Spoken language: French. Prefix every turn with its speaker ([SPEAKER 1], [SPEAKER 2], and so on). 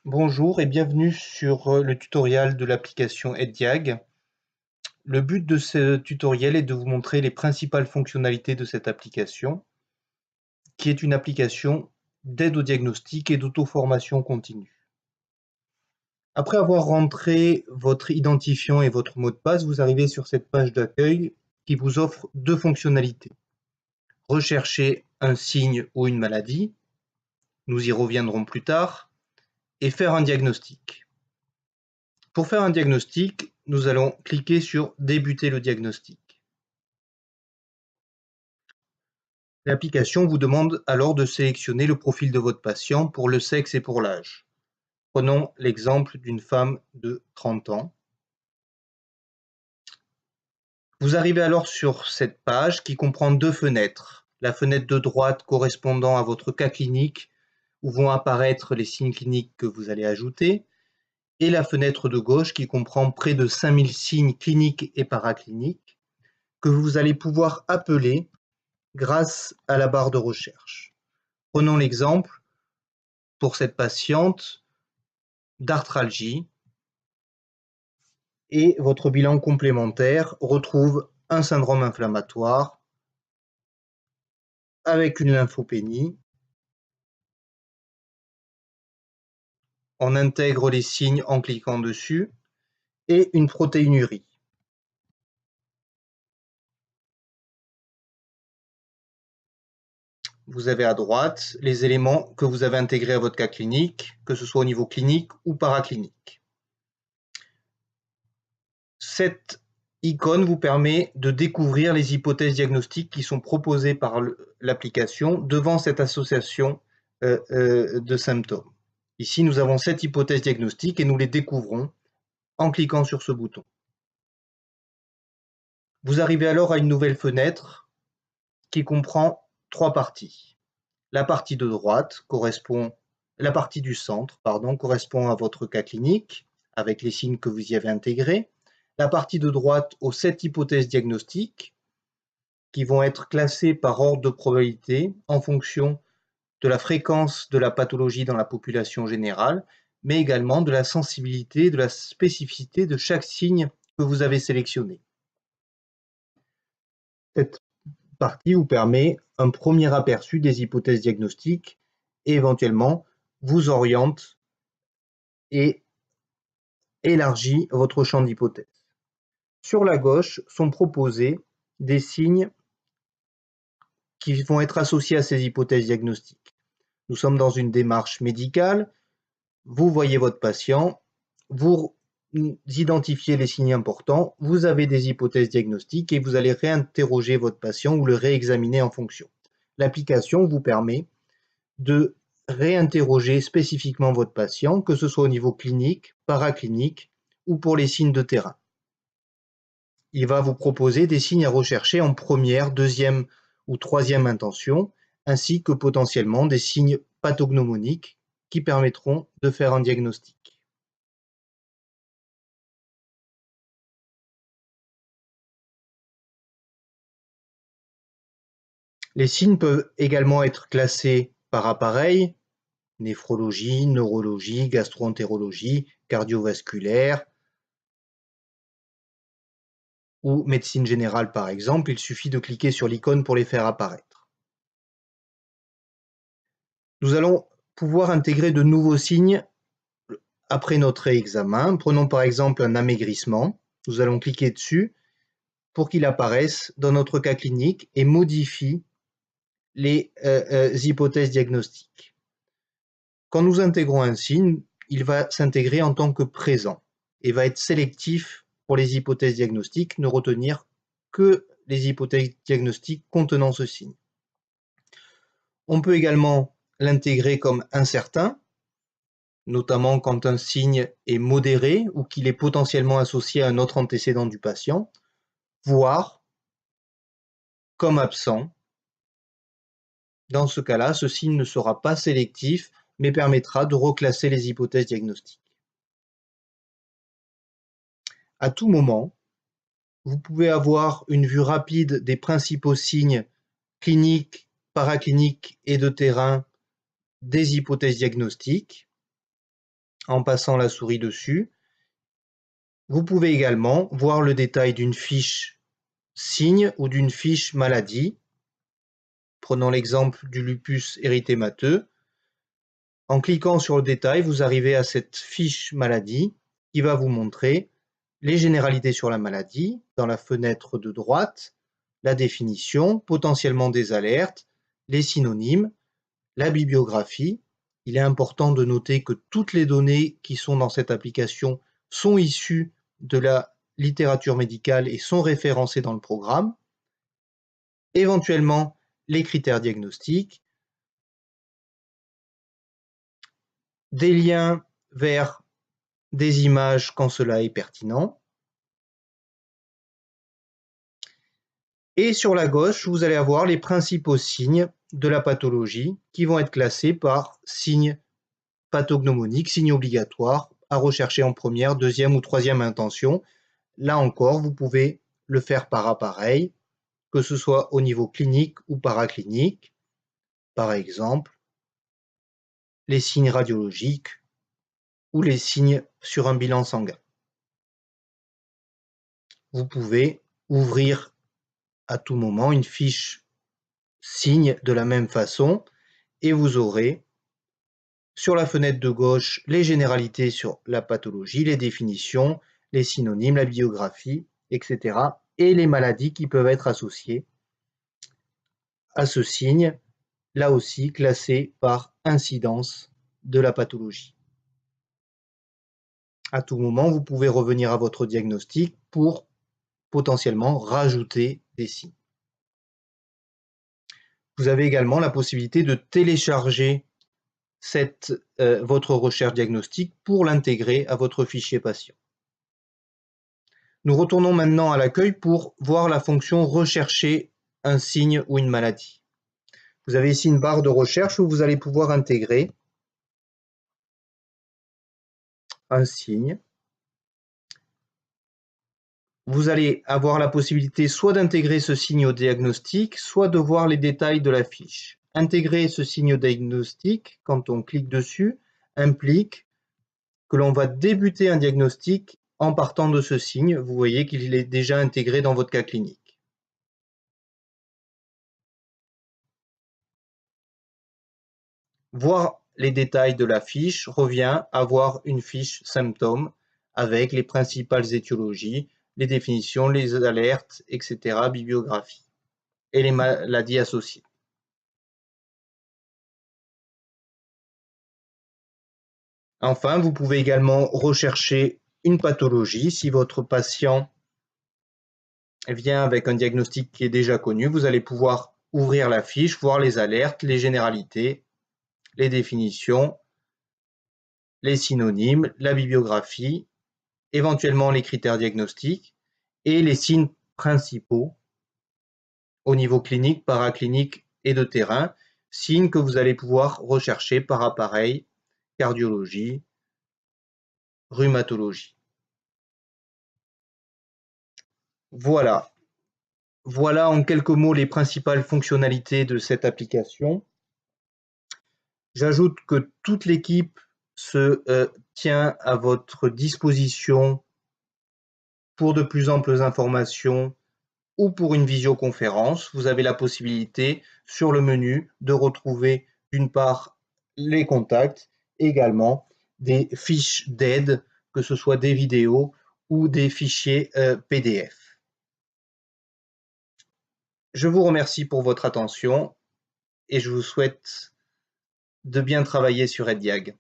[SPEAKER 1] Bonjour et bienvenue sur le tutoriel de l'application EdDiag. Le but de ce tutoriel est de vous montrer les principales fonctionnalités de cette application, qui est une application d'aide au diagnostic et d'auto-formation continue. Après avoir rentré votre identifiant et votre mot de passe, vous arrivez sur cette page d'accueil qui vous offre deux fonctionnalités. Rechercher un signe ou une maladie, nous y reviendrons plus tard, et faire un diagnostic. Pour faire un diagnostic, nous allons cliquer sur « Débuter le diagnostic ». L'application vous demande alors de sélectionner le profil de votre patient pour le sexe et pour l'âge. Prenons l'exemple d'une femme de 30 ans. Vous arrivez alors sur cette page qui comprend deux fenêtres. La fenêtre de droite correspondant à votre cas clinique, où vont apparaître les signes cliniques que vous allez ajouter, et la fenêtre de gauche qui comprend près de 5000 signes cliniques et paracliniques que vous allez pouvoir appeler grâce à la barre de recherche. Prenons l'exemple pour cette patiente d'arthralgie et votre bilan complémentaire retrouve un syndrome inflammatoire avec une lymphopénie. On intègre les signes en cliquant dessus et une protéinurie. Vous avez à droite les éléments que vous avez intégrés à votre cas clinique, que ce soit au niveau clinique ou paraclinique. Cette icône vous permet de découvrir les hypothèses diagnostiques qui sont proposées par l'application devant cette association de symptômes. Ici, nous avons 7 hypothèses diagnostiques et nous les découvrons en cliquant sur ce bouton. Vous arrivez alors à une nouvelle fenêtre qui comprend 3 parties. La partie de droite la partie du centre, correspond à votre cas clinique avec les signes que vous y avez intégrés. La partie de droite aux 7 hypothèses diagnostiques qui vont être classées par ordre de probabilité en fonction de la fréquence de la pathologie dans la population générale, mais également de la sensibilité, de la spécificité de chaque signe que vous avez sélectionné. Cette partie vous permet un premier aperçu des hypothèses diagnostiques et éventuellement vous oriente et élargit votre champ d'hypothèses. Sur la gauche sont proposés des signes qui vont être associés à ces hypothèses diagnostiques. Nous sommes dans une démarche médicale, vous voyez votre patient, vous identifiez les signes importants, vous avez des hypothèses diagnostiques et vous allez réinterroger votre patient ou le réexaminer en fonction. L'application vous permet de réinterroger spécifiquement votre patient, que ce soit au niveau clinique, paraclinique ou pour les signes de terrain. Il va vous proposer des signes à rechercher en première, deuxième ou troisième intention, ainsi que potentiellement des signes pathognomoniques qui permettront de faire un diagnostic. Les signes peuvent également être classés par appareil, néphrologie, neurologie, gastro-entérologie, cardiovasculaire ou médecine générale par exemple. Il suffit de cliquer sur l'icône pour les faire apparaître. Nous allons pouvoir intégrer de nouveaux signes après notre examen. Prenons par exemple un amaigrissement. Nous allons cliquer dessus pour qu'il apparaisse dans notre cas clinique et modifie les hypothèses diagnostiques. Quand nous intégrons un signe, il va s'intégrer en tant que présent et va être sélectif pour les hypothèses diagnostiques, ne retenir que les hypothèses diagnostiques contenant ce signe. On peut également l'intégrer comme incertain, notamment quand un signe est modéré ou qu'il est potentiellement associé à un autre antécédent du patient, voire comme absent. Dans ce cas-là, ce signe ne sera pas sélectif, mais permettra de reclasser les hypothèses diagnostiques. À tout moment, vous pouvez avoir une vue rapide des principaux signes cliniques, paracliniques et de terrain des hypothèses diagnostiques. en passant la souris dessus. Vous pouvez également voir le détail d'une fiche signe ou d'une fiche maladie. Prenons l'exemple du lupus érythémateux. En cliquant sur le détail, vous arrivez à cette fiche maladie qui va vous montrer les généralités sur la maladie dans la fenêtre de droite, la définition, potentiellement des alertes, les synonymes, la bibliographie. Il est important de noter que toutes les données qui sont dans cette application sont issues de la littérature médicale et sont référencées dans le programme. Éventuellement, les critères diagnostiques, des liens vers des images quand cela est pertinent. Et sur la gauche, vous allez avoir les principaux signes de la pathologie qui vont être classés par signes pathognomoniques, signes obligatoires à rechercher en première, deuxième ou troisième intention. Là encore, vous pouvez le faire par appareil, que ce soit au niveau clinique ou paraclinique. Par exemple, les signes radiologiques ou les signes sur un bilan sanguin. Vous pouvez ouvrir à tout moment une fiche signe de la même façon et vous aurez sur la fenêtre de gauche les généralités sur la pathologie, les définitions, les synonymes, la biographie, etc. et les maladies qui peuvent être associées à ce signe, là aussi classé par incidence de la pathologie. À tout moment, vous pouvez revenir à votre diagnostic pour potentiellement rajouter des signes. Vous avez également la possibilité de télécharger votre recherche diagnostique pour l'intégrer à votre fichier patient. Nous retournons maintenant à l'accueil pour voir la fonction rechercher un signe ou une maladie. Vous avez ici une barre de recherche où vous allez pouvoir intégrer un signe. Vous allez avoir la possibilité soit d'intégrer ce signe au diagnostic, soit de voir les détails de la fiche. Intégrer ce signe au diagnostic, quand on clique dessus, implique que l'on va débuter un diagnostic en partant de ce signe. Vous voyez qu'il est déjà intégré dans votre cas clinique. Voir les détails de la fiche revient à voir une fiche symptômes avec les principales étiologies, les définitions, les alertes, etc., bibliographie et les maladies associées. Enfin, vous pouvez également rechercher une pathologie. Si votre patient vient avec un diagnostic qui est déjà connu, vous allez pouvoir ouvrir la fiche, voir les alertes, les généralités, les définitions, les synonymes, la bibliographie, éventuellement les critères diagnostiques et les signes principaux au niveau clinique, paraclinique et de terrain, signes que vous allez pouvoir rechercher par appareil, cardiologie, rhumatologie. Voilà. Voilà en quelques mots les principales fonctionnalités de cette application. J'ajoute que toute l'équipe se tient à votre disposition pour de plus amples informations ou pour une visioconférence. Vous avez la possibilité sur le menu de retrouver d'une part les contacts, également des fiches d'aide, que ce soit des vidéos ou des fichiers PDF. Je vous remercie pour votre attention et je vous souhaite de bien travailler sur EdDiag.